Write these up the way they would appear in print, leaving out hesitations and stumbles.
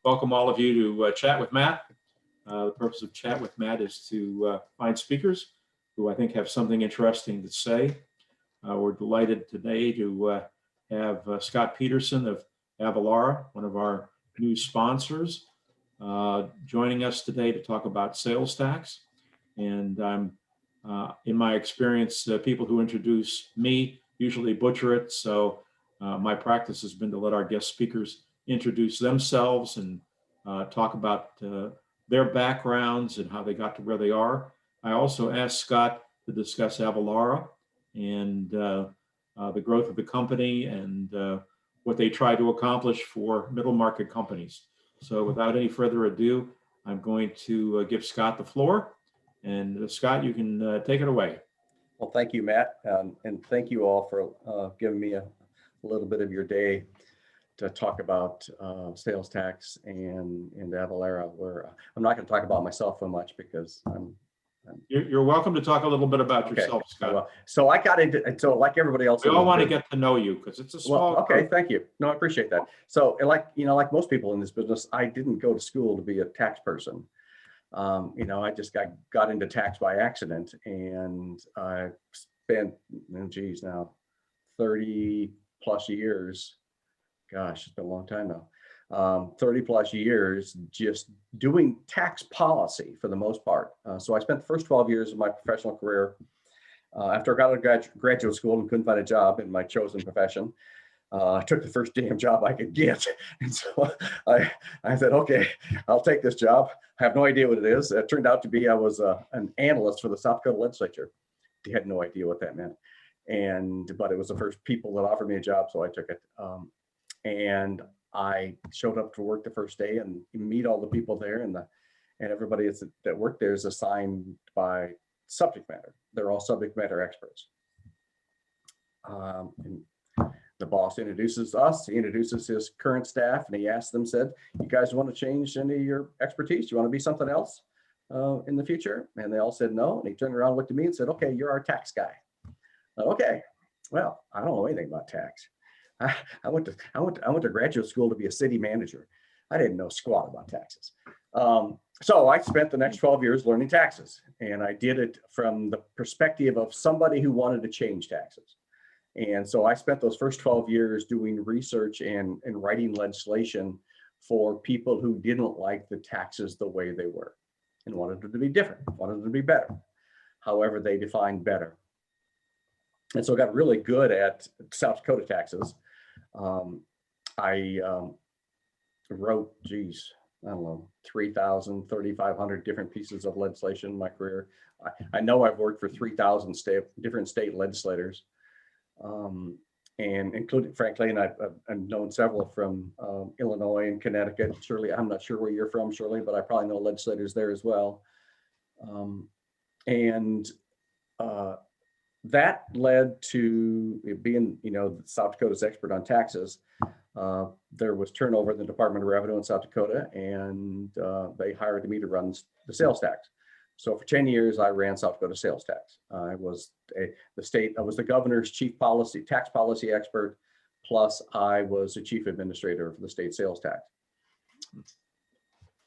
welcome all of you to Chat with Matt. The purpose of Chat with Matt is to find speakers who I think have something interesting to say. We're delighted today to have Scott Peterson of Avalara, one of our new sponsors, joining us today to talk about sales tax. And in my experience, people who introduce me usually butcher it. So my practice has been to let our guest speakers introduce themselves and talk about their backgrounds and how they got to where they are. I also asked Scott to discuss Avalara and the growth of the company and what they try to accomplish for middle market companies. So without any further ado, I'm going to give Scott the floor. And Scott, you can take it away. Well, thank you, Matt. And thank you all for giving me a little bit of your day to talk about sales tax and Avalara. Where I'm not going to talk about myself so much because You're welcome to talk a little bit about yourself, Scott. Well, so I got into, so like everybody else, we all want to get to know you because it's a small. Well, okay, thank you. No, I appreciate that. So like most people in this business, I didn't go to school to be a tax person. I just got into tax by accident, and I spent, now 30 plus years. Gosh, it's been a long time now. 30 plus years just doing tax policy for the most part. So I spent the first 12 years of my professional career after I got out of graduate school and couldn't find a job in my chosen profession. I took the first damn job I could get. And so I said, okay, I'll take this job. I have no idea what it is. It turned out to be, I was an analyst for the South Dakota Legislature. I had no idea what that meant. But it was the first people that offered me a job, so I took it. And I showed up to work the first day and meet all the people there, and everybody that worked there is assigned by subject matter. They're all subject matter experts. And the boss introduces us, he introduces his current staff, and he asked them, said, you guys want to change any of your expertise? You want to be something else in the future? And they all said no. And he turned around, looked at me and said, okay, you're our tax guy. Okay, well, I don't know anything about tax. I went to graduate school to be a city manager. I didn't know squat about taxes. So I spent the next 12 years learning taxes, and I did it from the perspective of somebody who wanted to change taxes. And so I spent those first 12 years doing research and writing legislation for people who didn't like the taxes the way they were and wanted them to be different, wanted them to be better, however they defined better. And so I got really good at South Dakota taxes. I wrote, I don't know, 3,000, 3,500 different pieces of legislation in my career. I know I've worked for 3,000 different state legislators, and including, frankly, and I've known several from Illinois and Connecticut. Shirley, I'm not sure where you're from, Shirley, but I probably know legislators there as well. That led to it being, South Dakota's expert on taxes. There was turnover in the Department of Revenue in South Dakota, and they hired me to run the sales tax. So for 10 years, I ran South Dakota sales tax. I was the governor's chief tax policy expert, plus I was the chief administrator for the state sales tax.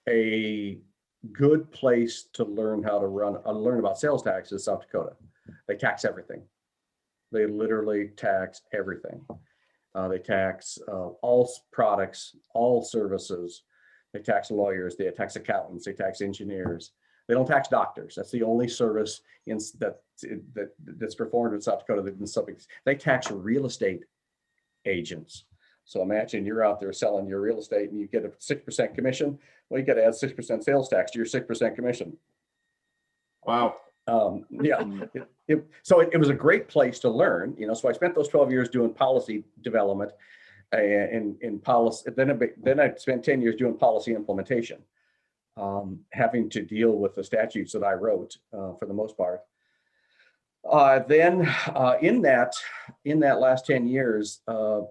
A good place to learn how to learn about sales tax is South Dakota. They tax everything. They literally tax everything. They tax all products, all services. They tax lawyers, they tax accountants, they tax engineers. They don't tax doctors. That's the only service that's performed in South Dakota. They tax real estate agents. So imagine you're out there selling your real estate and you get a 6% commission. Well, you got to add 6% sales tax to your 6% commission. Wow. Yeah. So it was a great place to learn, so I spent those 12 years doing policy development and in policy. Then I spent 10 years doing policy implementation, having to deal with the statutes that I wrote for the most part. Then in that last 10 years,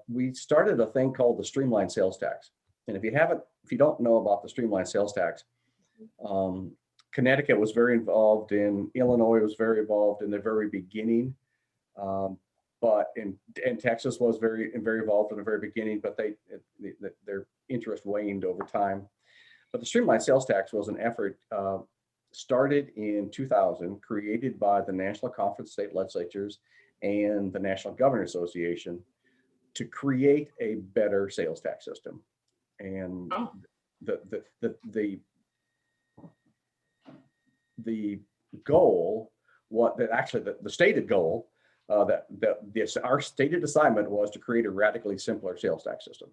we started a thing called the Streamline Sales Tax. And if you don't know about the Streamline Sales Tax, Connecticut was very involved Illinois was very involved in the very beginning, but Texas was very involved in the very beginning, but their interest waned over time. But the Streamline Sales Tax was an effort started in 2000, created by the National Conference of State Legislatures and the National Governors Association to create a better sales tax system. And Oh. the goal, the stated goal, our stated assignment was to create a radically simpler sales tax system.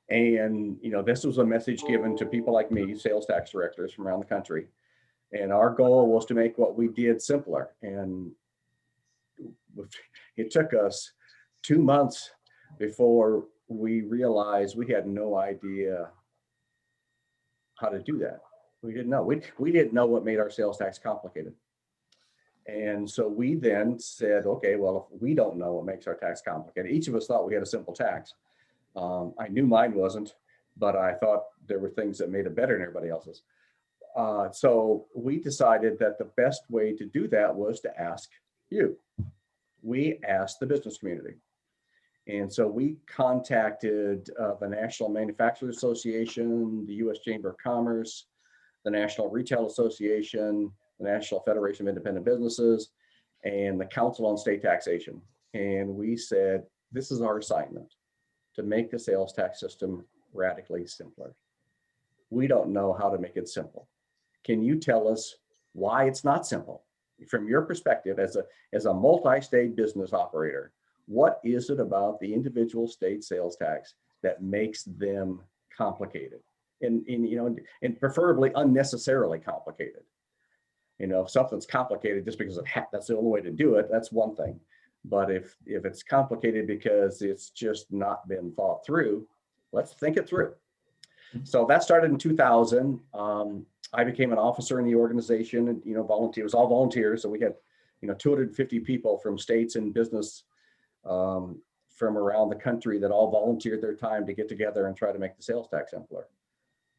And this was a message given to people like me, sales tax directors from around the country. And our goal was to make what we did simpler. And it took us 2 months before we realized we had no idea how to do that. We didn't know. We didn't know what made our sales tax complicated. And so we then said, okay, well, if we don't know what makes our tax complicated, each of us thought we had a simple tax. I knew mine wasn't, but I thought there were things that made it better than everybody else's. So we decided that the best way to do that was to ask you. We asked the business community. And so we contacted the National Manufacturers Association, the U.S. Chamber of Commerce, the National Retail Association, the National Federation of Independent Businesses, and the Council on State Taxation. And we said, this is our assignment, to make the sales tax system radically simpler. We don't know how to make it simple. Can you tell us why it's not simple? From your perspective as a multi-state business operator, what is it about the individual state sales tax that makes them complicated and preferably unnecessarily complicated? If something's complicated just because that's the only way to do it, that's one thing. But if it's complicated because it's just not been thought through, let's think it through. So that started in 2000. I became an officer in the organization, and it was all volunteers. So we had 250 people from states and business from around the country that all volunteered their time to get together and try to make the sales tax simpler.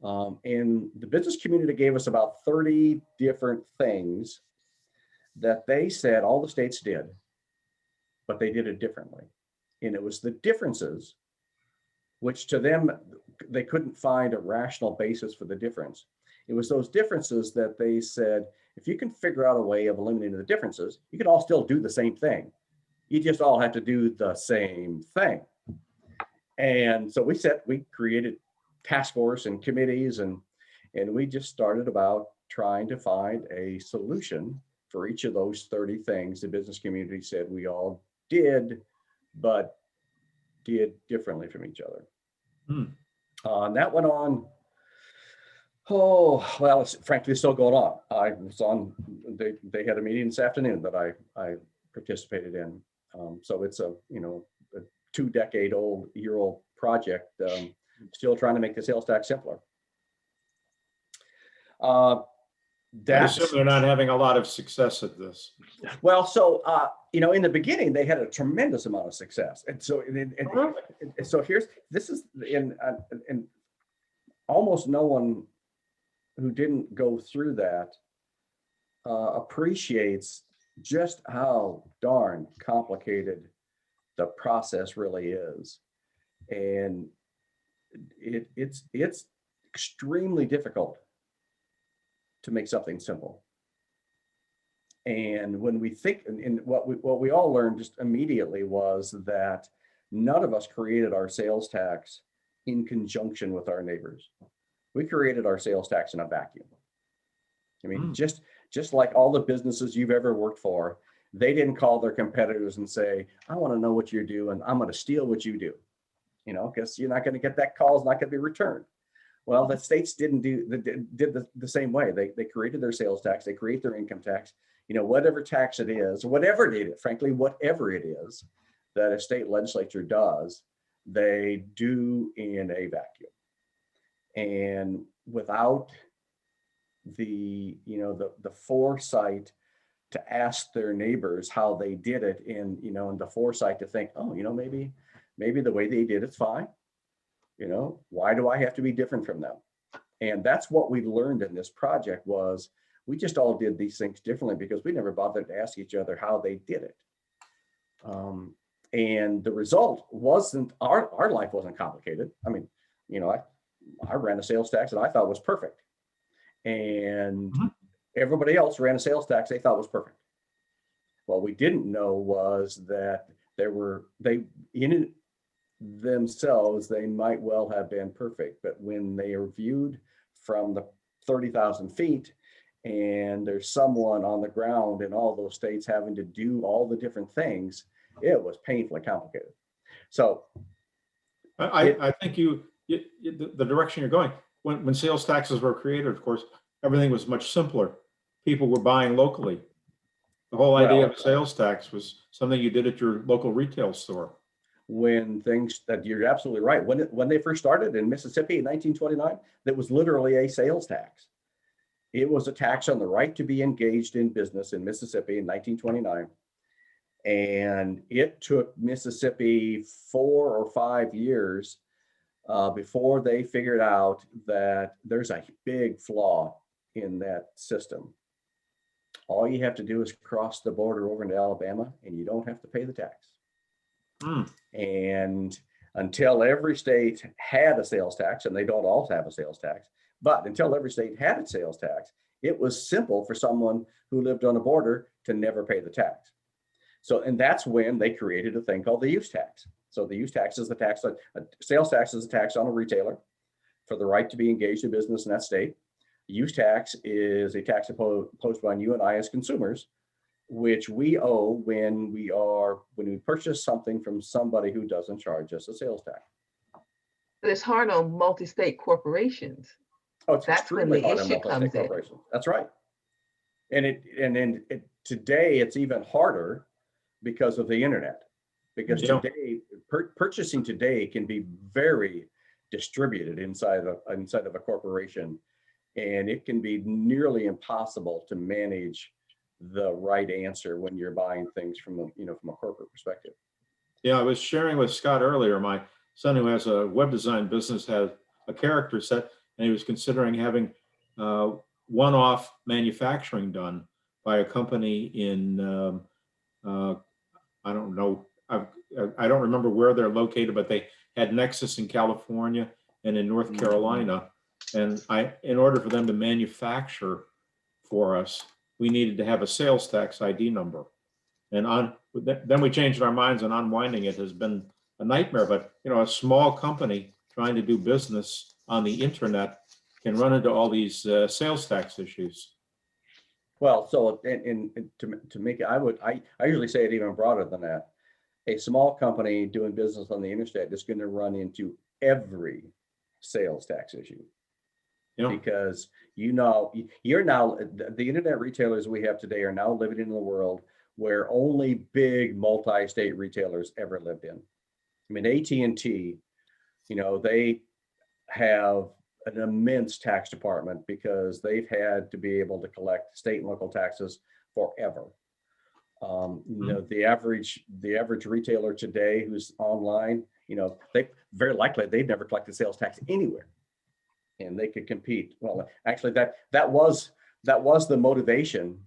And the business community gave us about 30 different things that they said all the states did, but they did it differently. And it was the differences, which to them, they couldn't find a rational basis for the difference. It was those differences that they said, if you can figure out a way of eliminating the differences, you can all still do the same thing. You just all have to do the same thing. And so we created task force and committees, and we just started about trying to find a solution for each of those 30 things the business community said we all did, but did differently from each other. And that went on, it's frankly still going on. They had a meeting this afternoon that I participated in. So it's a 2-decade-old project, still trying to make the sales tax simpler. I assume they're not having a lot of success at this. Well, so in the beginning they had a tremendous amount of success, and so this is almost no one who didn't go through that appreciates just how darn complicated the process really is, and it's extremely difficult to make something simple. And when we think, and what we all learned just immediately was that none of us created our sales tax in conjunction with our neighbors. We created our sales tax in a vacuum. I mean, just like all the businesses you've ever worked for, they didn't call their competitors and say, I want to know what you do, and I'm going to steal what you do, because you're not going to get that call, it's not going to be returned. Well, the states did the same way. They created their sales tax, they create their income tax, whatever tax it is, whatever it is that a state legislature does, they do in a vacuum. And without the foresight to ask their neighbors how they did it, and the foresight to think, maybe the way they did it's fine. Why do I have to be different from them? And that's what we learned in this project was we just all did these things differently because we never bothered to ask each other how they did it. And the result wasn't, our life wasn't complicated. I mean, I ran a sales tax that I thought was perfect. And Mhm. everybody else ran a sales tax they thought was perfect. What we didn't know was that they in themselves, they might well have been perfect, but when they are viewed from the 30,000 feet and there's someone on the ground in all those states having to do all the different things, it was painfully complicated. So I think the direction you're going, when sales taxes were created, of course, everything was much simpler. People were buying locally. The whole idea of well, a sales tax was something you did at your local retail store. when things that you're absolutely right. When they first started in Mississippi in 1929, that was literally a sales tax. It was a tax on the right to be engaged in business in Mississippi in 1929. And it took Mississippi 4 or 5 years before they figured out that there's a big flaw in that system. All you have to do is cross the border over into Alabama and you don't have to pay the tax. Mm. And until every state had a sales tax, and they don't all have a sales tax, but until every state had a sales tax, it was simple for someone who lived on a border to never pay the tax. So, and that's when they created a thing called the use tax. So the use tax is the tax, sales tax is a tax on a retailer for the right to be engaged in business in that state. Use tax is a tax imposed on you and I as consumers, which we owe when we purchase something from somebody who doesn't charge us a sales tax. But it's hard on multi-state corporations. Oh, it's That's when extremely the hard on issue multi-state comes in. corporations. That's right. And today it's even harder because of the internet. Because Yeah. today, purchasing today can be very distributed inside of a corporation, and it can be nearly impossible to manage the right answer when you're buying things from a corporate perspective. Yeah, I was sharing with Scott earlier, my son who has a web design business had a character set, and he was considering having one-off manufacturing done by a company in, I don't know, I don't remember where they're located, but they had Nexus in California and in North Carolina. And in order for them to manufacture for us, we needed to have a sales tax ID number. And then we changed our minds, and unwinding it has been a nightmare. But a small company trying to do business on the internet can run into all these sales tax issues. Well, so to make it, I usually say it even broader than that. A small company doing business on the internet is going to run into every sales tax issue. Because you're now, the internet retailers we have today are now living in a world where only big multi-state retailers ever lived in. I mean, AT&T, they have an immense tax department because they've had to be able to collect state and local taxes forever. The average retailer today who's online, they very likely they've never collected sales tax anywhere, and they could compete. Well, actually, that was the motivation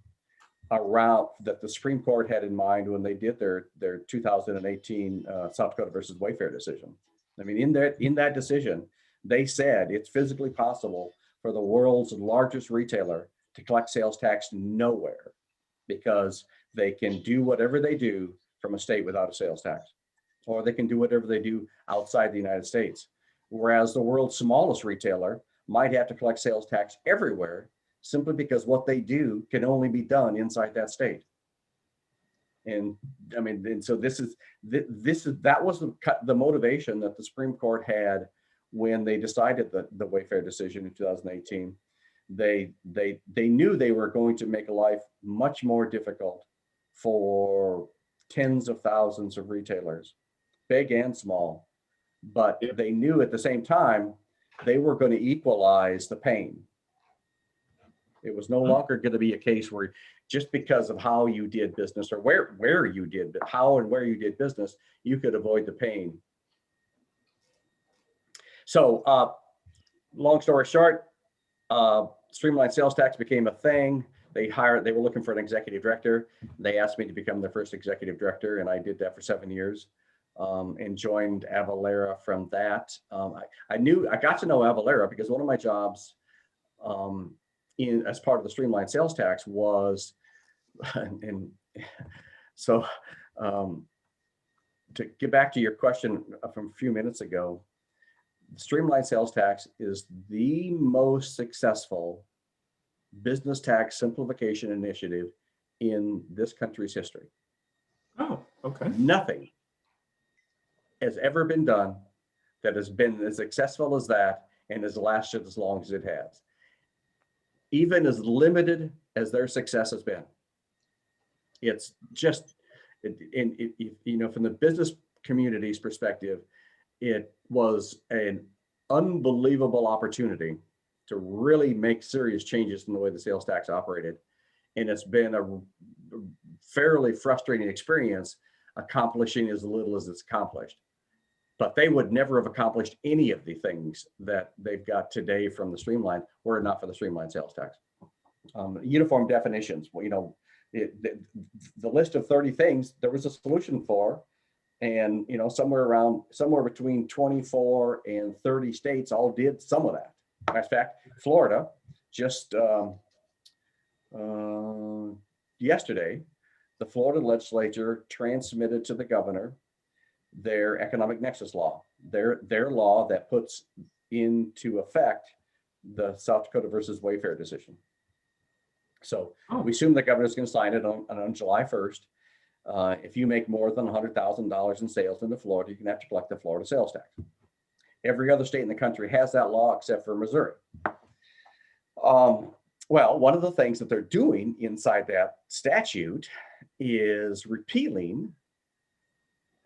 around that the Supreme Court had in mind when they did their 2018 South Dakota versus Wayfair decision. I mean, in that decision, they said it's physically possible for the world's largest retailer to collect sales tax nowhere because they can do whatever they do from a state without a sales tax, or they can do whatever they do outside the United States. Whereas the world's smallest retailer might have to collect sales tax everywhere simply because what they do can only be done inside that state. And I mean, and so that was the motivation that the Supreme Court had when they decided the Wayfair decision in 2018. They knew they were going to make life much more difficult for tens of thousands of retailers, big and small. But they knew at the same time they were going to equalize the pain. It was no longer going to be a case where just because of how you did business or where you did, how and where you did business, you could avoid the pain. So long story short, Streamlined Sales Tax became a thing. They were looking for an executive director. They asked me to become their first executive director, and I did that for 7 years. and joined Avalara from that. I got to know Avalara because one of my jobs as part of the Streamline Sales Tax was, and so to get back to your question from a few minutes ago, the Streamline Sales Tax is the most successful business tax simplification initiative in this country's history. Oh, okay. Nothing has ever been done that has been as successful as that and has lasted as long as it has. Even as limited as their success has been. It's just, from the business community's perspective, it was an unbelievable opportunity to really make serious changes in the way the sales tax operated. And it's been a fairly frustrating experience accomplishing as little as it's accomplished. But they would never have accomplished any of the things that they've got today from the Streamline were it not for the Streamline Sales Tax. Uniform definitions, the list of 30 things, there was a solution for, and somewhere between 24 and 30 states all did some of that. In fact, Florida just yesterday, the Florida Legislature transmitted to the governor their economic nexus law, their law that puts into effect the South Dakota versus Wayfair decision. So we assume the governor's going to sign it on July 1st. If you make more than $100,000 in sales into Florida, you're going to have to collect the Florida sales tax. Every other state in the country has that law except for Missouri. Well, one of the things that they're doing inside that statute is repealing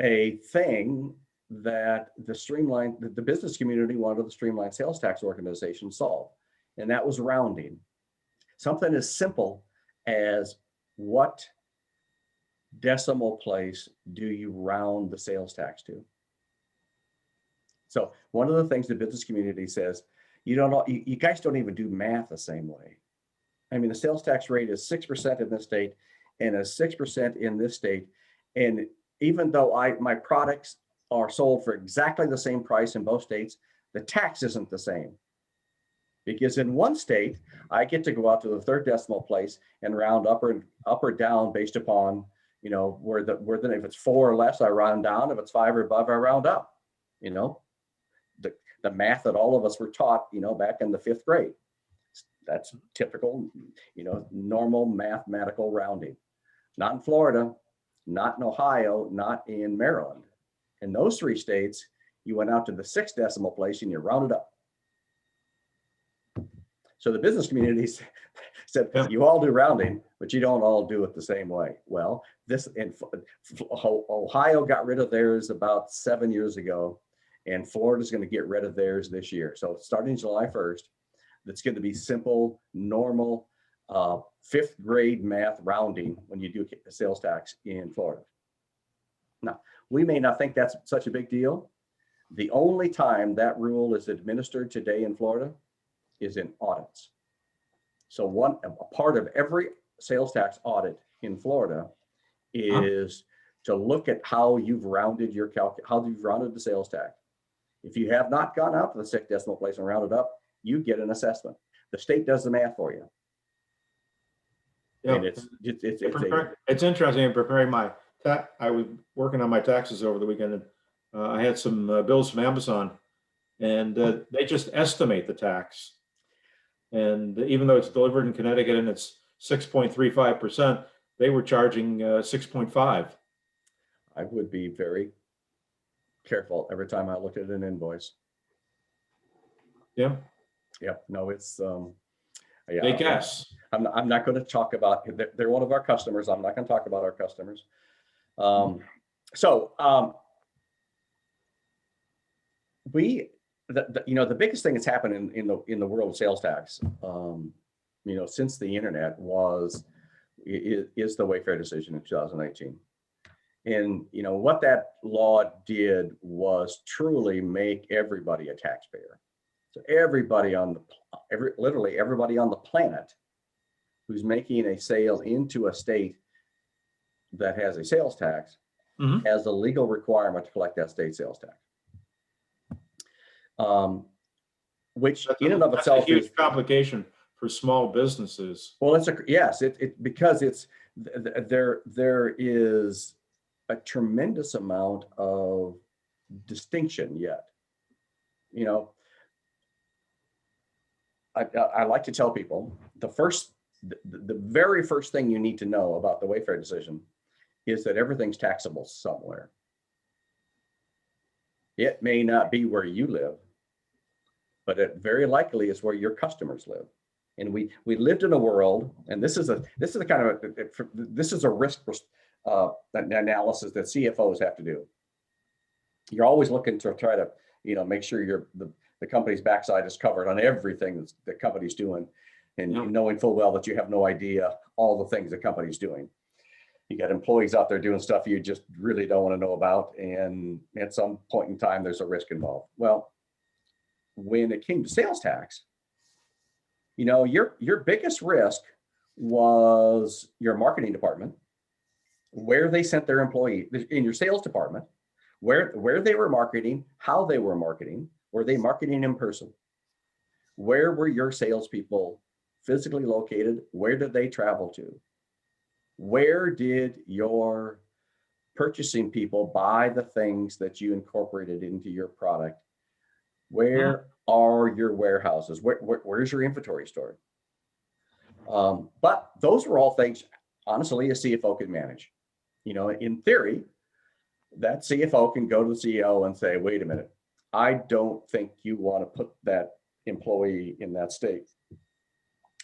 a thing that the business community wanted the Streamline Sales Tax organization solve, and that was rounding. Something as simple as what decimal place do you round the sales tax to? So one of the things the business community says, you guys don't even do math the same way. I mean, the sales tax rate is 6% in this state and is 6% in this state. And even though my products are sold for exactly the same price in both states, the tax isn't the same. Because in one state, I get to go out to the third decimal place and round up or down based upon, if it's 4 or less, I round down. If it's 5 or above, I round up. The math that all of us were taught, back in the 5th grade. That's typical, normal mathematical rounding. Not in Florida, not in Ohio, not in Maryland. In those 3 states, you went out to the 6th decimal place and you rounded up. So the business community said, you all do rounding, but you don't all do it the same way. Well, Ohio got rid of theirs about 7 years ago, and Florida's going to get rid of theirs this year. So starting July 1st, that's going to be simple, normal, 5th grade math rounding when you do a sales tax in Florida. Now, we may not think that's such a big deal. The only time that rule is administered today in Florida is in audits. So a part of every sales tax audit in Florida is to look at how you've rounded the sales tax. If you have not gone out to the 6th decimal place and rounded up, you get an assessment. The state does the math for you. Yeah. And it's interesting. In preparing I was working on my taxes over the weekend, and I had some bills from Amazon, and they just estimate the tax. And even though it's delivered in Connecticut and it's 6.35%, they were charging 6.5. I would be very careful every time I looked at an invoice. Yeah. Yep. No, it's They guess. I'm not going to talk about. They're one of our customers. I'm not going to talk about our customers. The biggest thing that's happened in the world of sales tax, since the internet is the Wayfair decision in 2018. And what that law did was truly make everybody a taxpayer. So literally everybody on the planet who's making a sale into a state that has a sales tax Mhm. as a legal requirement to collect that state sales tax. Which in and of That's a itself huge is, complication for small businesses. well, yes, because there is a tremendous amount of distinction yet. You know, I like to tell people the very first thing you need to know about the Wayfair decision is that everything's taxable somewhere. It may not be where you live, but it very likely is where your customers live. And we lived in a world, and this is a risk analysis that CFOs have to do. You're always looking to try to, make sure the company's backside is covered on everything that the company's doing, and knowing full well that you have no idea all the things the company's doing. You got employees out there doing stuff you just really don't want to know about, and at some point in time, there's a risk involved. Well, when it came to sales tax, your biggest risk was your marketing department, where they sent their employee, in your sales department, where they were marketing, how they were marketing. Were they marketing in person? Where were your salespeople physically located? Where did they travel to? Where did your purchasing people buy the things that you incorporated into your product? Where are your warehouses? Where's your inventory stored? But those were all things, honestly, a CFO could manage. In theory, that CFO can go to the CEO and say, wait a minute, I don't think you want to put that employee in that state,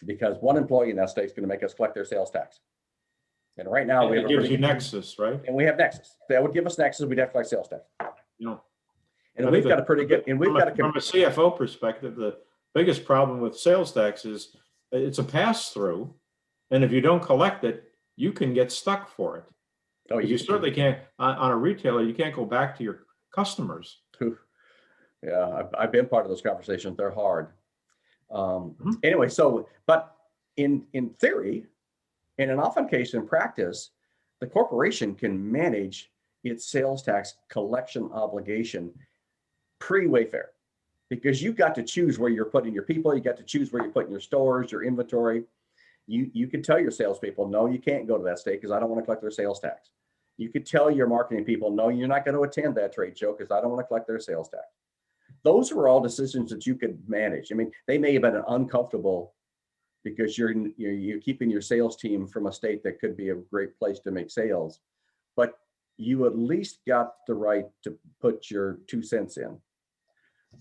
because one employee in that state is going to make us collect their sales tax. And right now we have It gives you nexus, right? And we have nexus. That would give us nexus. We'd have to collect sales tax. And we've got a pretty good, and we've got from a CFO perspective, the biggest problem with sales tax is it's a pass through. And if you don't collect it, you can get stuck for it. Oh, you certainly can't, on a retailer, you can't go back to your customers. Yeah, I've been part of those conversations. They're hard. Anyway, but in theory, and in often case in practice, the corporation can manage its sales tax collection obligation pre-Wayfair, because you've got to choose where you're putting your people. You got to choose where you're putting your stores, your inventory. You can tell your salespeople, no, you can't go to that state because I don't want to collect their sales tax. You could tell your marketing people, no, you're not going to attend that trade show because I don't want to collect their sales tax. Those were all decisions that you could manage. I mean, they may have been uncomfortable because you're keeping your sales team from a state that could be a great place to make sales, but you at least got the right to put your 2 cents in.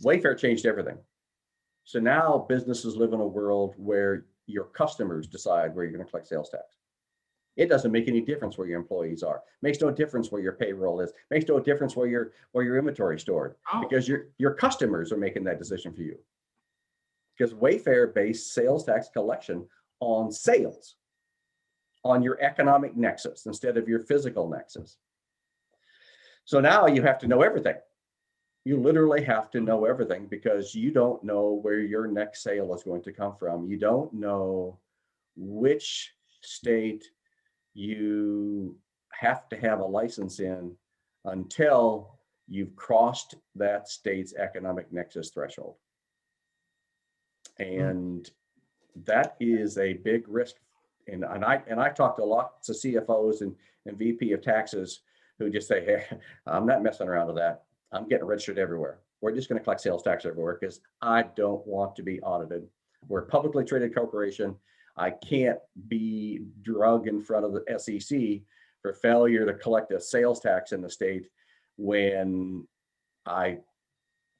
Wayfair changed everything. So now businesses live in a world where your customers decide where you're going to collect sales tax. It doesn't make any difference where your employees are. Makes no difference where your payroll is. Makes no difference where your inventory is stored, because your customers are making that decision for you. Because Wayfair based sales tax collection on sales, on your economic nexus instead of your physical nexus. So now you have to know everything. You literally have to know everything, because you don't know where your next sale is going to come from. You don't know which state you have to have a license in until you've crossed that state's economic nexus threshold. And that is a big risk. And I talked to lots of CFOs and VP of taxes who just say, hey, I'm not messing around with that. I'm getting registered everywhere. We're just going to collect sales tax everywhere because I don't want to be audited. We're a publicly traded corporation. I can't be drug in front of the SEC for failure to collect a sales tax in the state, when I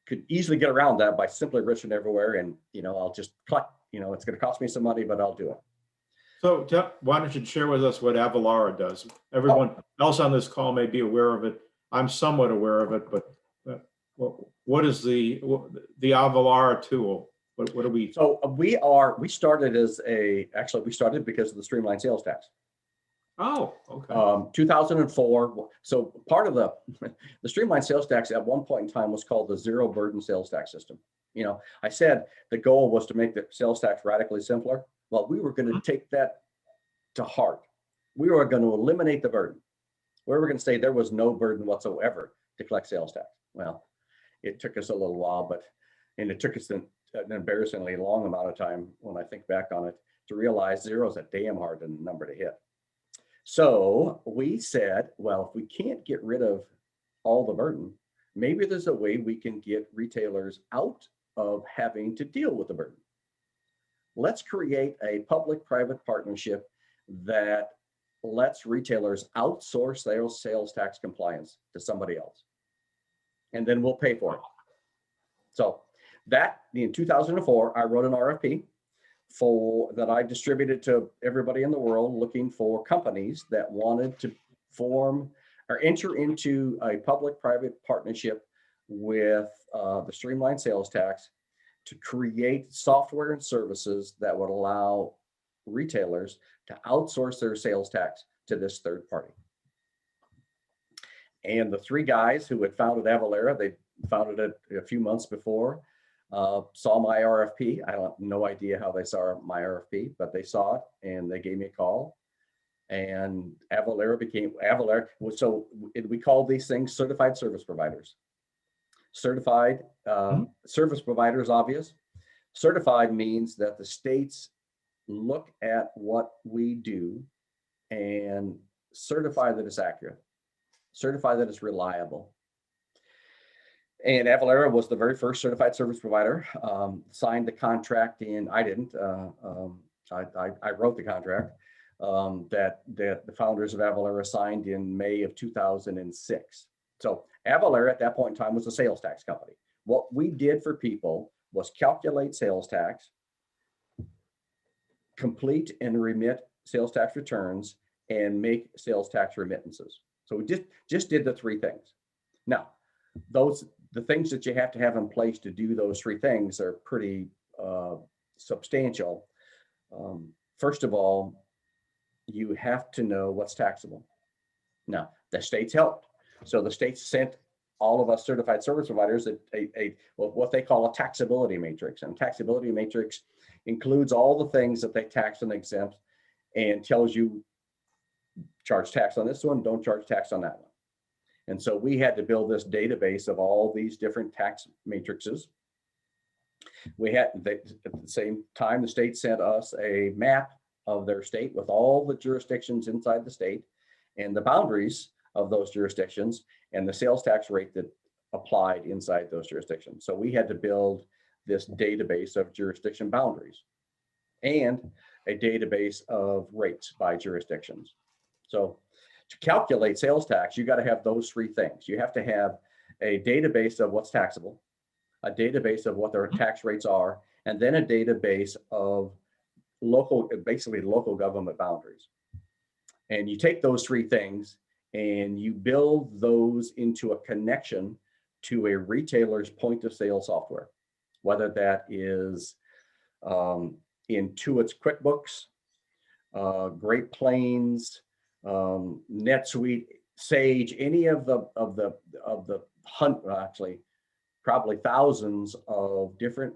could easily get around that by simply registering everywhere. And, I'll just collect, it's going to cost me some money, but I'll do it. So why don't you share with us what Avalara does? Everyone else on this call may be aware of it. I'm somewhat aware of it, but what is the Avalara tool? What do we? So we started we started because of the Streamline Sales Tax. Oh, okay. 2004. So part of the Streamline Sales Tax at one point in time was called the zero burden sales tax system. I said the goal was to make the sales tax radically simpler. Well, we were going to take that to heart. We were going to eliminate the burden. where we're going to say there was no burden whatsoever to collect sales tax. Well, it took us a little while, and it took us an embarrassingly long amount of time when I think back on it to realize zero is a damn hard number to hit. So we said, well, if we can't get rid of all the burden, maybe there's a way we can get retailers out of having to deal with the burden. Let's create a public-private partnership that lets retailers outsource their sales tax compliance to somebody else. And then we'll pay for it. So that in 2004, I wrote an RFP that I distributed to everybody in the world looking for companies that wanted to form or enter into a public-private partnership with the Streamlined Sales Tax to create software and services that would allow retailers to outsource their sales tax to this third party. And the three guys who had founded Avalara, they founded it a few months before, saw my RFP. I have no idea how they saw my RFP, but they saw it and they gave me a call. And Avalara became Avalara. So we call these things certified service providers. Certified service provider is obvious. Certified means that the states look at what we do and certify that it's accurate, certify that it's reliable. And Avalara was the very first certified service provider. Signed the contract in, I didn't, I wrote the contract that the founders of Avalara signed in May of 2006. So Avalara at that point in time was a sales tax company. What we did for people was calculate sales tax, complete and remit sales tax returns, and make sales tax remittances. So we just did the three things. Now, the things that you have to have in place to do those three things are pretty substantial. First of all, you have to know what's taxable. Now, the states helped. So the states sent all of us certified service providers what they call a taxability matrix. And taxability matrix includes all the things that they tax and exempt and tells you charge tax on this one, don't charge tax on that one. And so we had to build this database of all these different tax matrices. At the same time, the state sent us a map of their state with all the jurisdictions inside the state and the boundaries of those jurisdictions and the sales tax rate that applied inside those jurisdictions. So we had to build this database of jurisdiction boundaries and a database of rates by jurisdictions. So to calculate sales tax, you got to have those three things. You have to have a database of what's taxable, a database of what their tax rates are, and then a database of basically local government boundaries. And you take those three things and you build those into a connection to a retailer's point of sale software, whether that is Intuit's QuickBooks, Great Plains, NetSuite, Sage, any of the actually probably thousands of different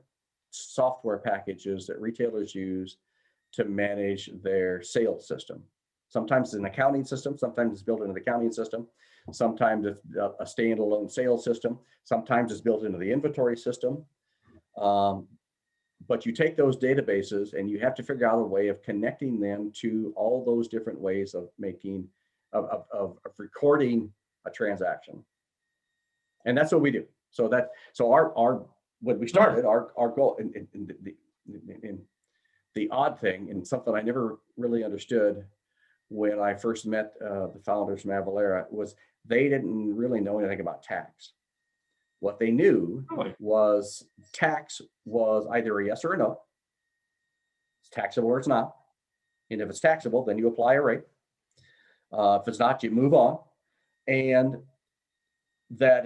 software packages that retailers use to manage their sales system. Sometimes it's an accounting system, sometimes it's built into the accounting system, sometimes it's a standalone sales system, sometimes it's built into the inventory system. But you take those databases and you have to figure out a way of connecting them to all those different ways of making, of recording a transaction. And that's what we do. So when we started, our goal, and the odd thing, and something I never really understood when I first met the founders from Avalara, was they didn't really know anything about tax. What they knew was tax was either a yes or a no. It's taxable or it's not. And if it's taxable, then you apply a rate. If it's not, you move on. And that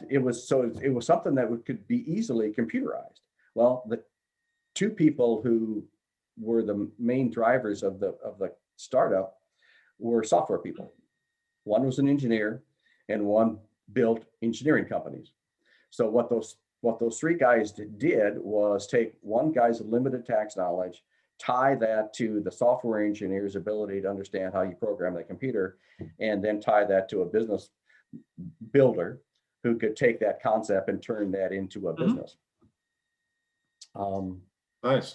it was something that could be easily computerized. Well, the two people who were the main drivers of the startup were software people. One was an engineer and one built engineering companies. So what those three guys did was take one guy's limited tax knowledge, tie that to the software engineer's ability to understand how you program the computer, and then tie that to a business builder who could take that concept and turn that into a business. Nice.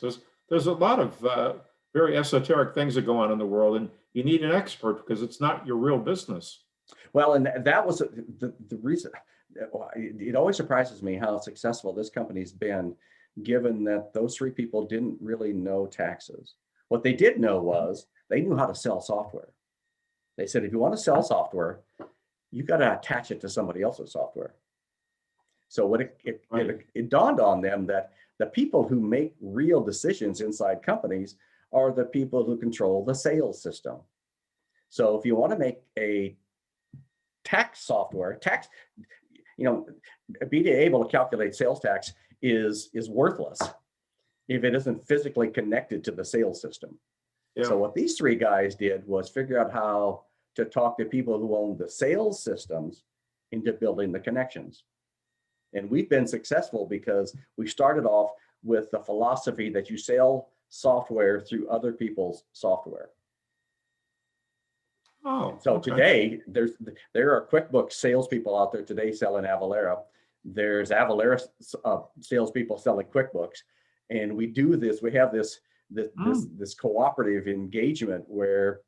There's a lot of very esoteric things that go on in the world, and you need an expert because it's not your real business. Well, and that was the reason. It always surprises me how successful this company's been, given that those three people didn't really know taxes. What they did know was they knew how to sell software. They said, if you want to sell software, you got to attach it to somebody else's software. So what it dawned on them that the people who make real decisions inside companies are the people who control the sales system. So if you want to make a tax software, being able to calculate sales tax is worthless if it isn't physically connected to the sales system. Yeah. So what these three guys did was figure out how to talk to people who own the sales systems into building the connections. And we've been successful because we started off with the philosophy that you sell software through other people's software. Oh, so okay. Today there are QuickBooks salespeople out there today selling Avalara. There's Avalara salespeople selling QuickBooks, and we do this. We have this cooperative engagement where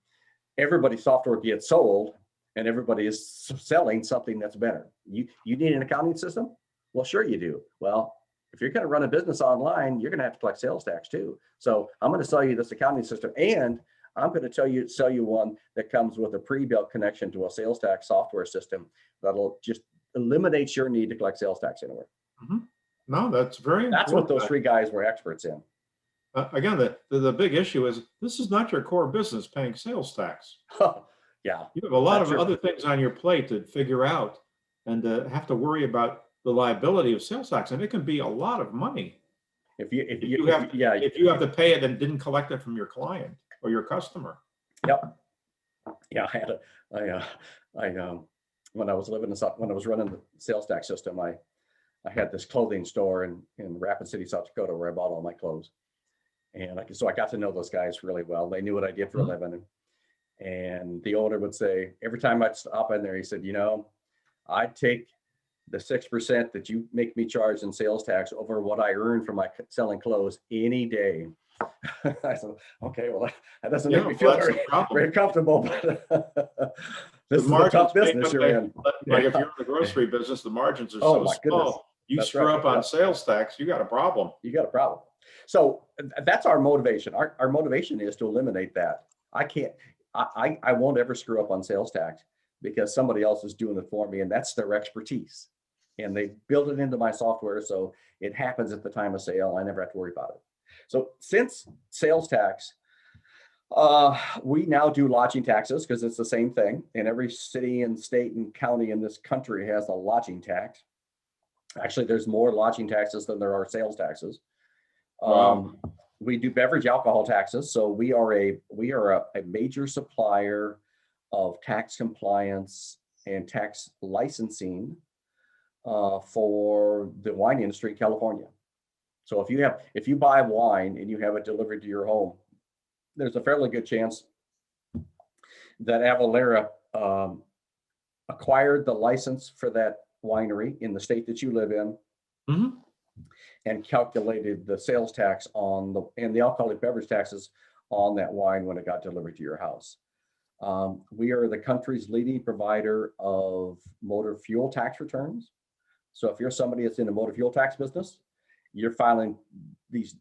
everybody's software gets sold, and everybody is selling something that's better. You need an accounting system? Well, sure you do. Well, if you're going to run a business online, you're going to have to collect sales tax too. So I'm going to sell you this accounting system, and I'm going to sell you one that comes with a pre-built connection to a sales tax software system that'll just eliminate your need to collect sales tax anywhere. Mm-hmm. No, that's very important. That's what those three guys were experts in. Again, the big issue is this is not your core business, paying sales tax. Yeah. You have a lot of other things on your plate to figure out and have to worry about the liability of sales tax, and it can be a lot of money. If you have to pay it and didn't collect it from your client or your customer. Yep. Yeah, when I was running the sales tax system, I had this clothing store in Rapid City, South Dakota, where I bought all my clothes. And so I got to know those guys really well. They knew what I did for a living. And the owner would say, every time I'd stop in there, he said, I'd take the 6% that you make me charge in sales tax over what I earn from my selling clothes any day. I said, okay, well, that doesn't make me feel very comfortable, but this is a tough business you're in. Like if you're in the grocery business, the margins are so small. You screw up on sales tax, you got a problem. You got a problem. So that's our motivation. Our motivation is to eliminate that. I won't ever screw up on sales tax because somebody else is doing it for me, and that's their expertise. And they build it into my software, so it happens at the time of sale. I never have to worry about it. So since sales tax, we now do lodging taxes because it's the same thing. And every city and state and county in this country has a lodging tax. Actually, there's more lodging taxes than there are sales taxes. Wow. We do beverage alcohol taxes. So we are a major supplier of tax compliance and tax licensing for the wine industry in California. So if you buy wine and you have it delivered to your home, there's a fairly good chance that Avalara acquired the license for that winery in the state that you live in, and calculated the sales tax and the alcoholic beverage taxes on that wine when it got delivered to your house. We are the country's leading provider of motor fuel tax returns. So if you're somebody that's in the motor fuel tax business, you're filing these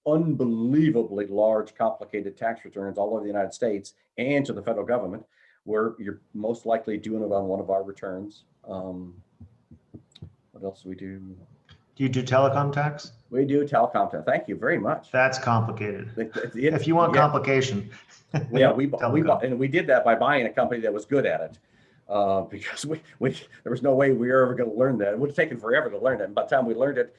unbelievably large, complicated tax returns all over the United States and to the federal government, where you're most likely doing it on one of our returns. What else do we do? Do you do telecom tax? We do telecom tax. Thank you very much. That's complicated. If you want complication. Yeah, we bought, and we did that by buying a company that was good at it. Because there was no way we were ever going to learn that. It would have taken forever to learn it. And by the time we learned it,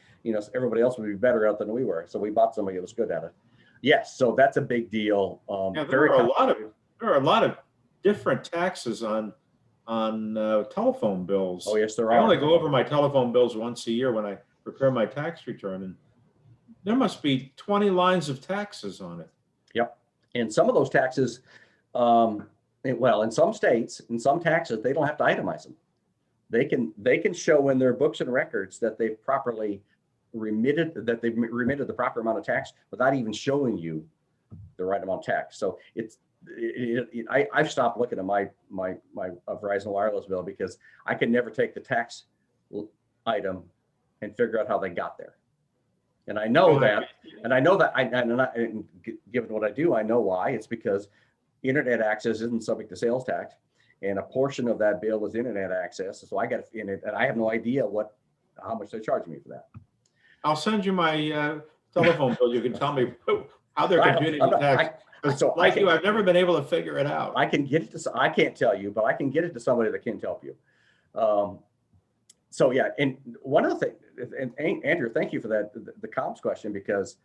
everybody else would be better at it than we were. So we bought somebody that was good at it. Yes, so that's a big deal. There are a lot of different taxes on telephone bills. Oh yes, there are. I only go over my telephone bills once a year when I prepare my tax return, and there must be 20 lines of taxes on it. Yep. And some of those taxes, well, in some states, in some taxes, they don't have to itemize them. They can show in their books and records that they've remitted the proper amount of tax without even showing you the right amount of tax. So I've stopped looking at my Verizon Wireless bill because I can never take the tax item and figure out how they got there. And I know that, and given what I do, I know why. It's because internet access isn't subject to sales tax, and a portion of that bill is internet access. So I got in it, and I have no idea how much they're charging me for that. I'll send you my telephone bill. You can tell me how they're computing the tax. I've never been able to figure it out. I can get it I can't tell you, but I can get it to somebody that can help you. So yeah, and one of the things, and Andrew, thank you for that, the comps question, because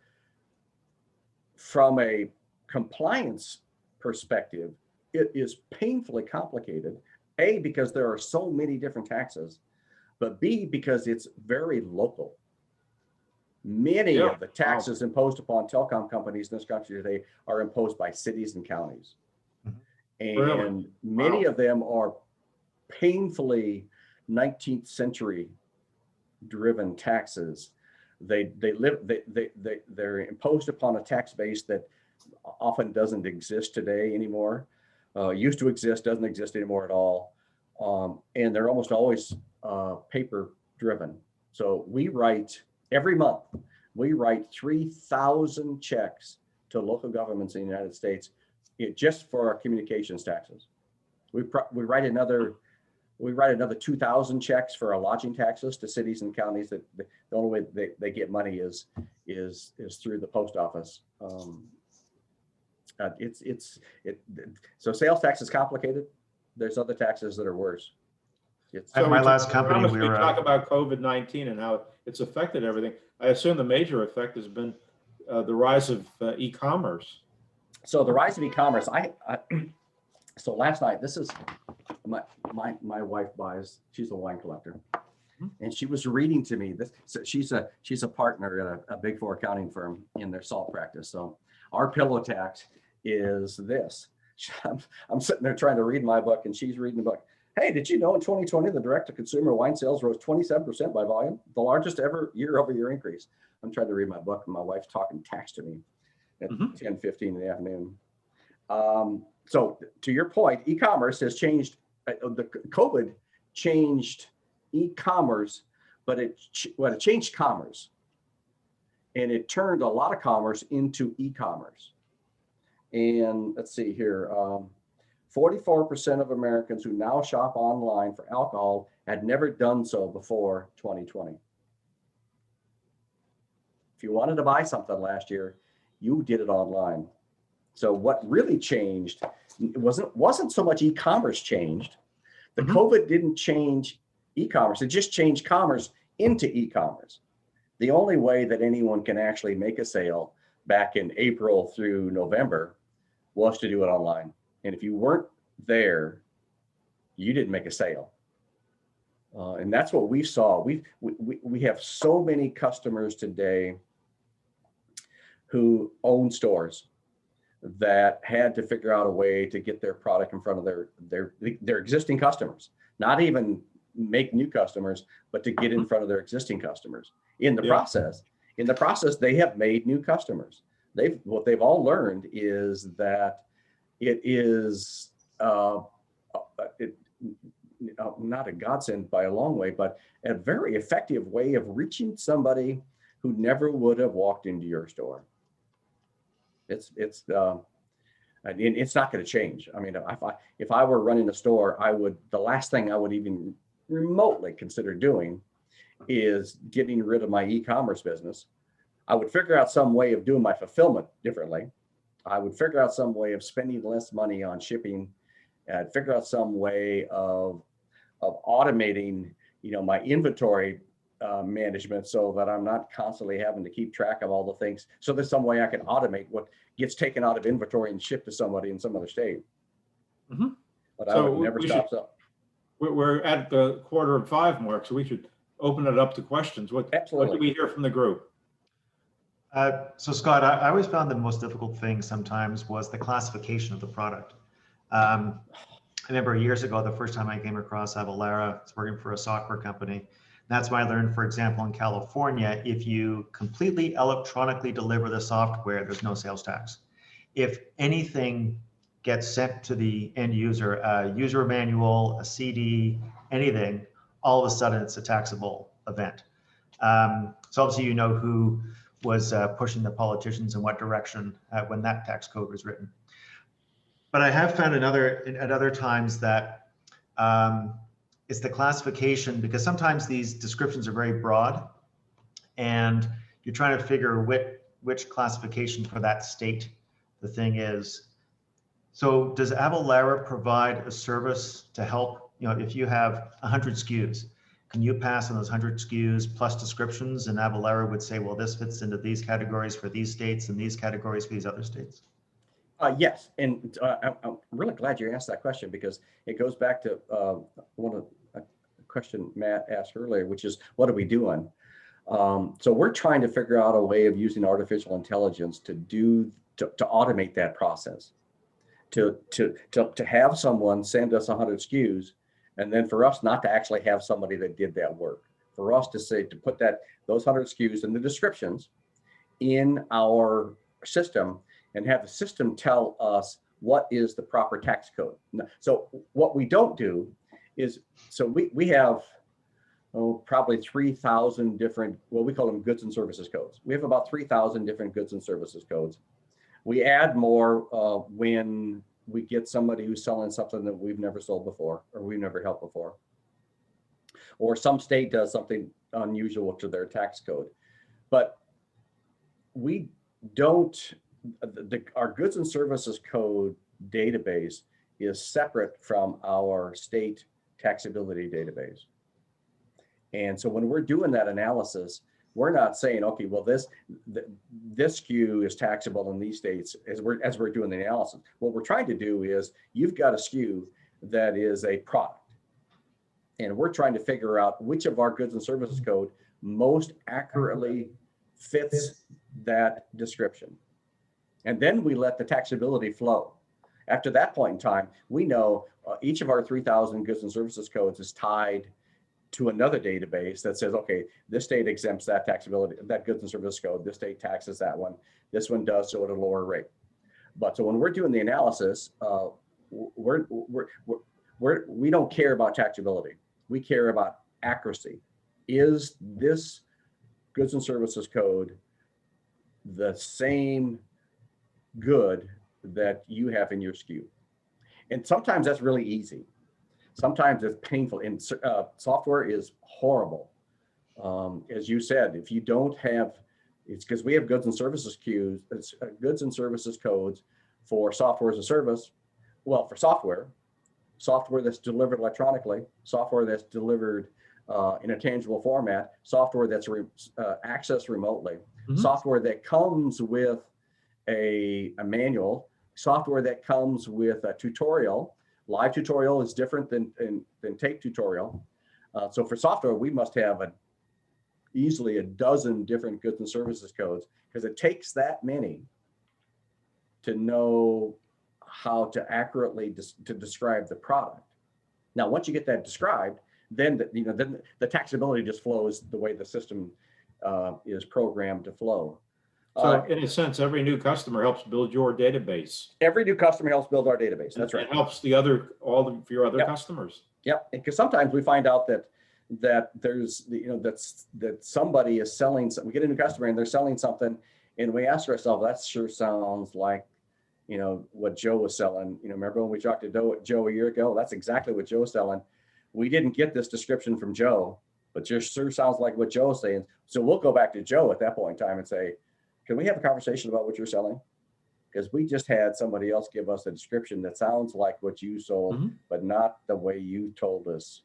from a compliance perspective, it is painfully complicated. A, because there are so many different taxes, but B, because it's very local. Many of the taxes imposed upon telecom companies in this country today are imposed by cities and counties. And many of them are painfully 19th century driven taxes. They're imposed upon a tax base that often doesn't exist today anymore. Used to exist, doesn't exist anymore at all. And they're almost always paper driven. So every month, we write 3,000 checks to local governments in the United States just for our communications taxes. We write another 2,000 checks for our lodging taxes to cities and counties. That the only way they get money is through the post office. So sales tax is complicated. There's other taxes that are worse. At my last company, we talk about COVID-19 and how it's affected everything. I assume the major effect has been the rise of e-commerce. So the rise of e-commerce, so last night, this is my wife buys, she's a wine collector, and she was reading to me this. So she's a partner at a Big Four accounting firm in their salt practice. So our pillow tax is this. I'm sitting there trying to read my book, and she's reading the book. Hey, did you know in 2020, the direct-to-consumer wine sales rose 27% by volume, the largest ever year-over-year increase? I'm trying to read my book, and my wife's talking tax to me at 10:15 in the afternoon. So to your point, e-commerce has changed. The COVID changed e-commerce, but it changed commerce, and it turned a lot of commerce into e-commerce. And let's see here. 44% of Americans who now shop online for alcohol had never done so before 2020. If you wanted to buy something last year, you did it online. So what really changed wasn't so much e-commerce changed. The COVID didn't change e-commerce. It just changed commerce into e-commerce. The only way that anyone can actually make a sale back in April through November was to do it online. And if you weren't there, you didn't make a sale. And that's what we saw. We have so many customers today who own stores that had to figure out a way to get their product in front of their existing customers, not even make new customers, but to get in front of their existing customers. In the process, they have made new customers. What they've all learned is that it is not a godsend by a long way, but a very effective way of reaching somebody who never would have walked into your store. It's not going to change. I mean, if I were running a store, the last thing I would even remotely consider doing is getting rid of my e-commerce business. I would figure out some way of doing my fulfillment differently. I would figure out some way of spending less money on shipping. I'd figure out some way of automating, my inventory management, so that I'm not constantly having to keep track of all the things. So there's some way I can automate what gets taken out of inventory and shipped to somebody in some other state. But I would never stop. We're at the 4:45 mark, so we should open it up to questions. What do we hear from the group? So Scott, I always found the most difficult thing sometimes was the classification of the product. I remember years ago, the first time I came across Avalara, I was working for a software company. That's why I learned, for example, in California, if you completely electronically deliver the software, there's no sales tax. If anything gets sent to the end user, a user manual, a CD, anything, all of a sudden it's a taxable event. So obviously, you know who was pushing the politicians in what direction when that tax code was written. But I have found at other times that it's the classification, because sometimes these descriptions are very broad and you're trying to figure which classification for that state the thing is. So does Avalara provide a service to help, if you have 100 SKUs, can you pass on those 100 SKUs plus descriptions, and Avalara would say, well, this fits into these categories for these states and these categories for these other states? Yes, and I'm really glad you asked that question, because it goes back to one of a question Matt asked earlier, which is, what are we doing? So we're trying to figure out a way of using artificial intelligence to automate that process, to have someone send us 100 SKUs, and then for us not to actually have somebody that did that work, for us to put those 100 SKUs and the descriptions in our system, and have the system tell us what is the proper tax code. So what we don't do is, so we have probably 3,000 different, well, we call them goods and services codes. We have about 3,000 different goods and services codes. We add more when we get somebody who's selling something that we've never sold before, or we've never helped before, or some state does something unusual to their tax code. But we don't, our goods and services code database is separate from our state taxability database. And so when we're doing that analysis, we're not saying, okay, well, this SKU is taxable in these states as we're doing the analysis. What we're trying to do is, you've got a SKU that is a product, and we're trying to figure out which of our goods and services code most accurately fits that description. And then we let the taxability flow. After that point in time, we know each of our 3,000 goods and services codes is tied to another database that says, okay, this state exempts that taxability, that goods and services code, this state taxes that one, this one does so at a lower rate. But so when we're doing the analysis, we don't care about taxability. We care about accuracy. Is this goods and services code the same good that you have in your SKU? And sometimes that's really easy. Sometimes it's painful, and software is horrible. As you said, if you don't have, it's because we have goods and services queues, goods and services codes for software as a service. Well, for software that's delivered electronically, software that's delivered in a tangible format, software that's accessed remotely, software that comes with a manual, software that comes with a tutorial. Live tutorial is different than tape tutorial. So for software, we must have easily a dozen different goods and services codes, because it takes that many to know how to accurately describe the product. Now, once you get that described, then the taxability just flows the way the system is programmed to flow. So in a sense, every new customer helps build your database. Every new customer helps build our database. That's right. It helps your other customers. Yep. Because sometimes we find out that there's that somebody is selling something. We get a new customer and they're selling something, and we ask ourselves, that sure sounds like what Joe was selling. Remember when we talked to Joe a year ago? That's exactly what Joe was selling. We didn't get this description from Joe, but just sure sounds like what Joe's saying. So we'll go back to Joe at that point in time and say, can we have a conversation about what you're selling? Because we just had somebody else give us a description that sounds like what you sold, but not the way you told us.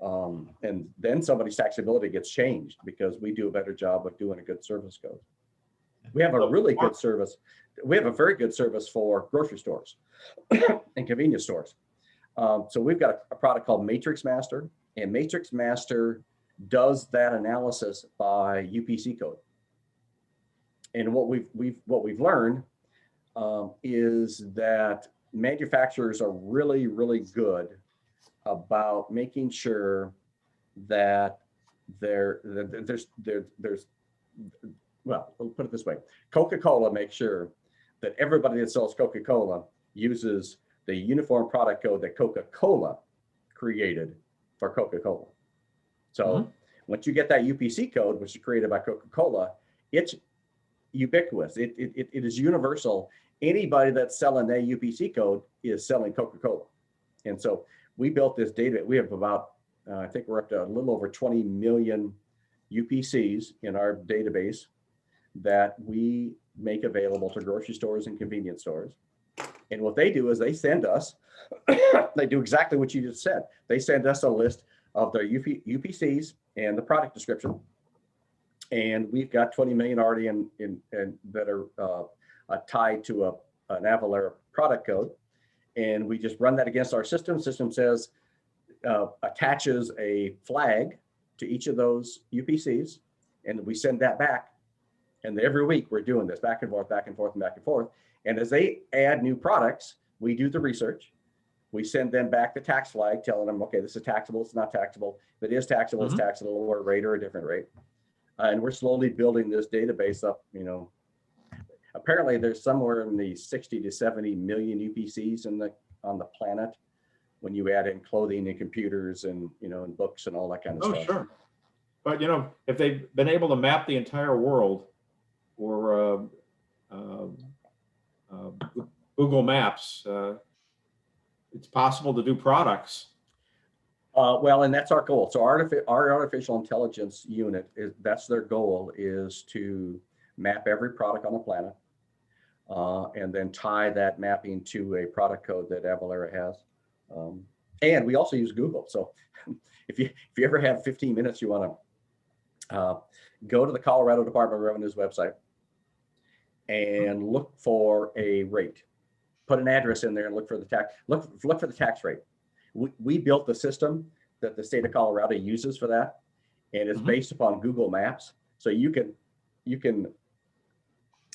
And then somebody's taxability gets changed because we do a better job of doing a good service code. We have a really good service. We have a very good service for grocery stores and convenience stores. So we've got a product called Matrix Master, and Matrix Master does that analysis by UPC code. And what we've learned is that manufacturers are really, really good about making sure that there's well, we'll put it this way. Coca-Cola makes sure that everybody that sells Coca-Cola uses the uniform product code that Coca-Cola created for Coca-Cola. So once you get that UPC code, which is created by Coca-Cola, it's ubiquitous. It is universal. Anybody that's selling that UPC code is selling Coca-Cola. And so we built this data. We have about, I think we're up to a little over 20 million UPCs in our database that we make available to grocery stores and convenience stores. And what they do is they send us, they do exactly what you just said. They send us a list of their UPCs and the product description. And we've got 20 million already in that are tied to an Avalara product code. And we just run that against our system. System says, attaches a flag to each of those UPCs, and we send that back. And every week we're doing this back and forth, back and forth, and back and forth. And as they add new products, we do the research. We send them back the tax flag, telling them, okay, this is taxable, it's not taxable. If it is taxable, it's taxed at a lower rate or a different rate. And we're slowly building this database up. You know, apparently there's somewhere in the 60 to 70 million UPCs on the planet when you add in clothing and computers and, you know, and books and all that kind of stuff. Oh, sure. But, you know, if they've been able to map the entire world, or Google Maps, it's possible to do products. Well, and that's our goal. So our artificial intelligence unit that's their goal, is to map every product on the planet, and then tie that mapping to a product code that Avalara has. And we also use Google. So if you ever have 15 minutes, you want to go to the Colorado Department of Revenue's website and look for a rate. Put an address in there and look for the tax. Look for the tax rate. We built the system that the state of Colorado uses for that, and it's based upon Google Maps. So you can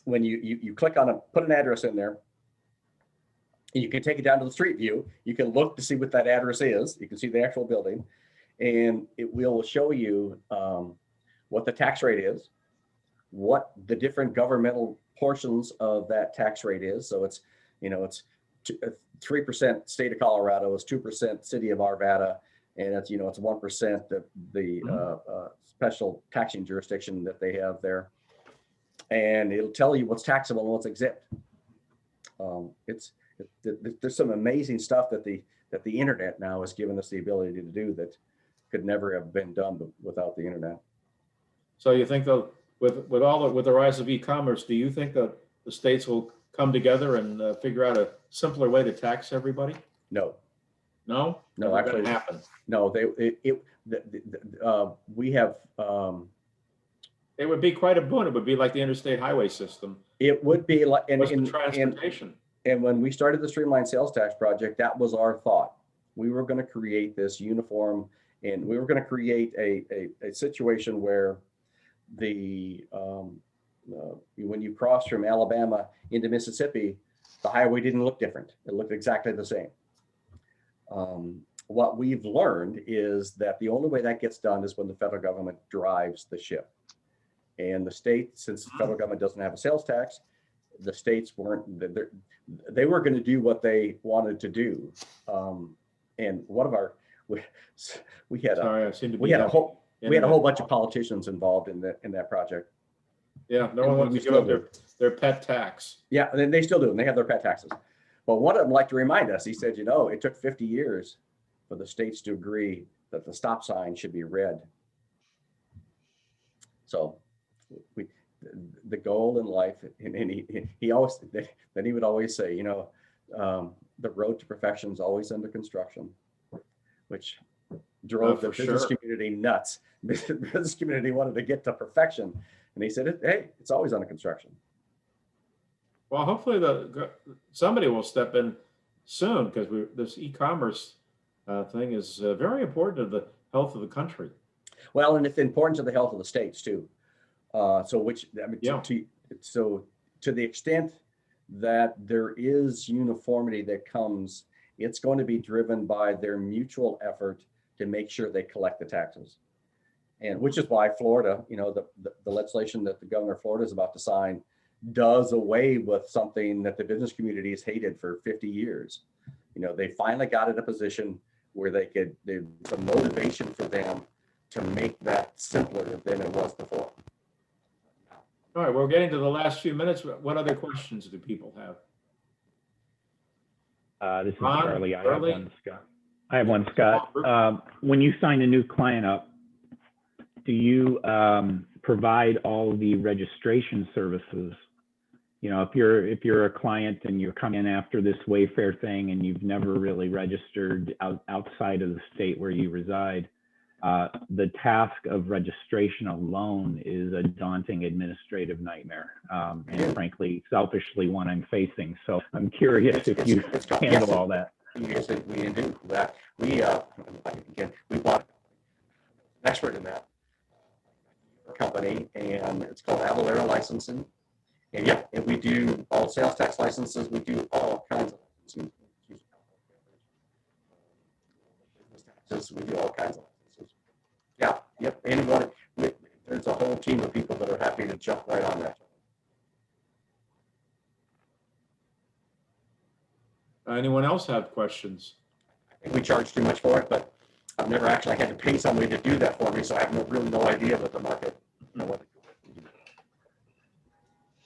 when you click on it, put an address in there, and you can take it down to the street view. You can look to see what that address is. You can see the actual building, and it will show you what the tax rate is, what the different governmental portions of that tax rate is. So it's, you know, it's 3% state of Colorado, is 2% city of Arvada, and it's, you know, it's 1% the special taxing jurisdiction that they have there. And it'll tell you what's taxable and what's exempt. There's some amazing stuff that the internet now has given us the ability to do that could never have been done without the internet. So you think that with the rise of e-commerce, do you think that the states will come together and figure out a simpler way to tax everybody? No. No? No, Never actually, gonna happen. no. We have. It would be quite a boon. It would be like the interstate highway system. It would be like in transportation. And when we started the Streamline Sales Tax project, that was our thought. We were going to create this uniform, and we were going to create a situation where when you cross from Alabama into Mississippi, the highway didn't look different. It looked exactly the same. What we've learned is that the only way that gets done is when the federal government drives the ship. And the state, since the federal government doesn't have a sales tax, the states they were going to do what they wanted to do. And one of our, we had a whole bunch of politicians involved in that project. Yeah, no one wants to give up their pet tax. Yeah, and they still do, and they have their pet taxes. But one of them liked to remind us, he said, you know, it took 50 years for the states to agree that the stop sign should be red. So the goal in life, and he would always say, you know, the road to perfection is always under construction, which drove the business community nuts. The business community wanted to get to perfection. And he said, hey, it's always under construction. Well, hopefully somebody will step in soon, because this e-commerce thing is very important to the health of the country. Well, and it's important to the health of the states too. So which, I mean, So to the extent that there is uniformity that comes, it's going to be driven by their mutual effort to make sure they collect the taxes. And which is why Florida, the legislation that the governor of Florida is about to sign does away with something that the business community has hated for 50 years. They finally got in a position where there's a motivation for them to make that simpler than it was before. All right, we're getting to the last few minutes. What other questions do people have? This is Ron, Charlie. I Charlie? have one, Scott. I have one, Scott. When you sign a new client up, do you provide all the registration services? If you're a client and you're coming in after this Wayfair thing and you've never really registered outside of the state where you reside, the task of registration alone is a daunting administrative nightmare, and frankly, selfishly, one I'm facing. So I'm curious if you handle all that. Yes, we do that. We bought an expert in that company, and it's called Avalara licensing. And yeah, and we do all sales tax licenses. We do all kinds of taxes. We do all kinds of licenses. Yeah, yep. Anybody, there's a whole team of people that are happy to jump right on that. Anyone else have questions? I think we charge too much for it, but I've never actually had to pay somebody to do that for me, so I have really no idea what the market.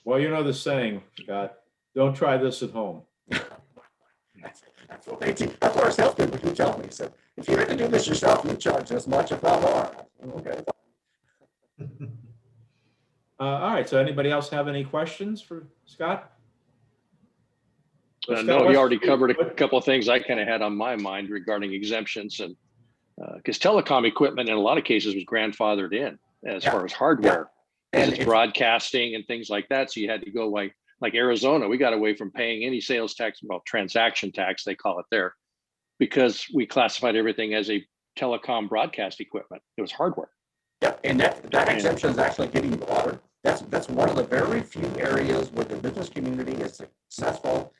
Well, you know the saying, Scott, don't try this at home. That's what they teach. That's what our salespeople keep telling me. So if you had to do this yourself, you charge this much, if not more. Okay. All right, so anybody else have any questions for Scott? Well, Scott, No, he what's- already covered a couple of things I kind of had on my mind regarding exemptions, and because telecom equipment in a lot of cases was grandfathered in as far as hardware. And it's broadcasting and things like that. So you had to go like Arizona, we got away from paying any sales tax, well, transaction tax, they call it there, because we classified everything as a telecom broadcast equipment. It was hardware. Yeah, and that exemption is actually getting broader. That's one of the very few areas where the business community is successful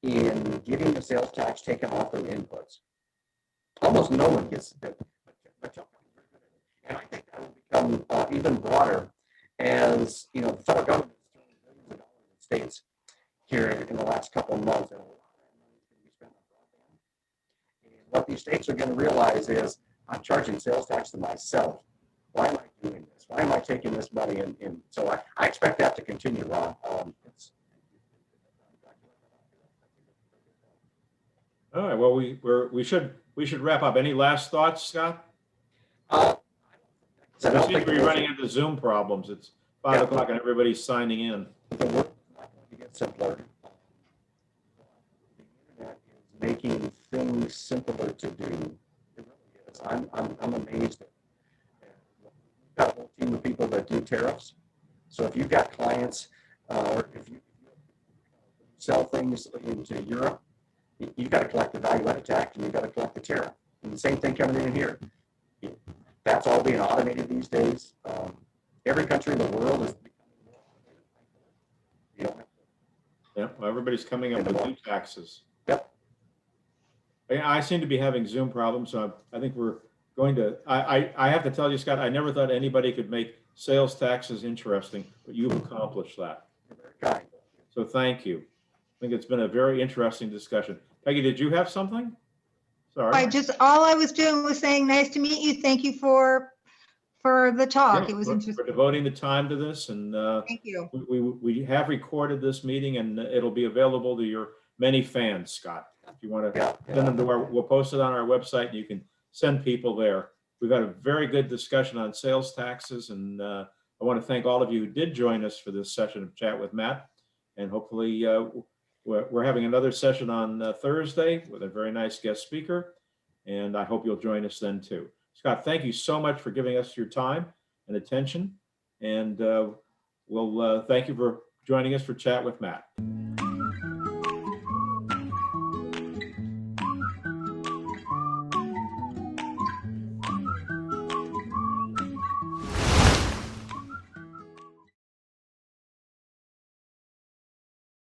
in getting the sales tax taken off their inputs. Almost no one gets it. And I think that will become even broader as the federal government is $billions in states here in the last couple of months. And what these states are going to realize is I'm charging sales tax to myself. Why am I doing this? Why am I taking this money in? So I expect that to continue, Ron. All right, well, we should wrap up. Any last thoughts, Scott? So I seem to be running into Zoom problems. It's 5 o'clock and everybody's signing in. the work is not going to get simpler. The internet is making things simpler to do. It really is. I'm amazed. We've got a whole team of people that do tariffs. So if you've got clients, or if you sell things into Europe, you've got to collect the value-added tax and you've got to collect the tariff. And the same thing coming in here. That's all being automated these days. Every country in the world is. Yeah, well, everybody's coming up with new taxes. Yep. I seem to be having Zoom problems, so I think we're going to. I have to tell you, Scott, I never thought anybody could make sales taxes interesting, but you've accomplished that. So thank you. I think it's been a very interesting discussion. Peggy, did you have something? Sorry. All I was doing was saying, nice to meet you. Thank you for the talk. Yeah, It was for interesting. devoting the time to this, and Thank you. we have recorded this meeting, and it'll be available to your many fans, Scott. If you want to send them to we'll post it on our website, and you can send people there. We've had a very good discussion on sales taxes, and I want to thank all of you who did join us for this session of Chat with Matt, and hopefully we're having another session on Thursday with a very nice guest speaker, and I hope you'll join us then too. Scott, thank you so much for giving us your time and attention, and we'll thank you for joining us for Chat with Matt.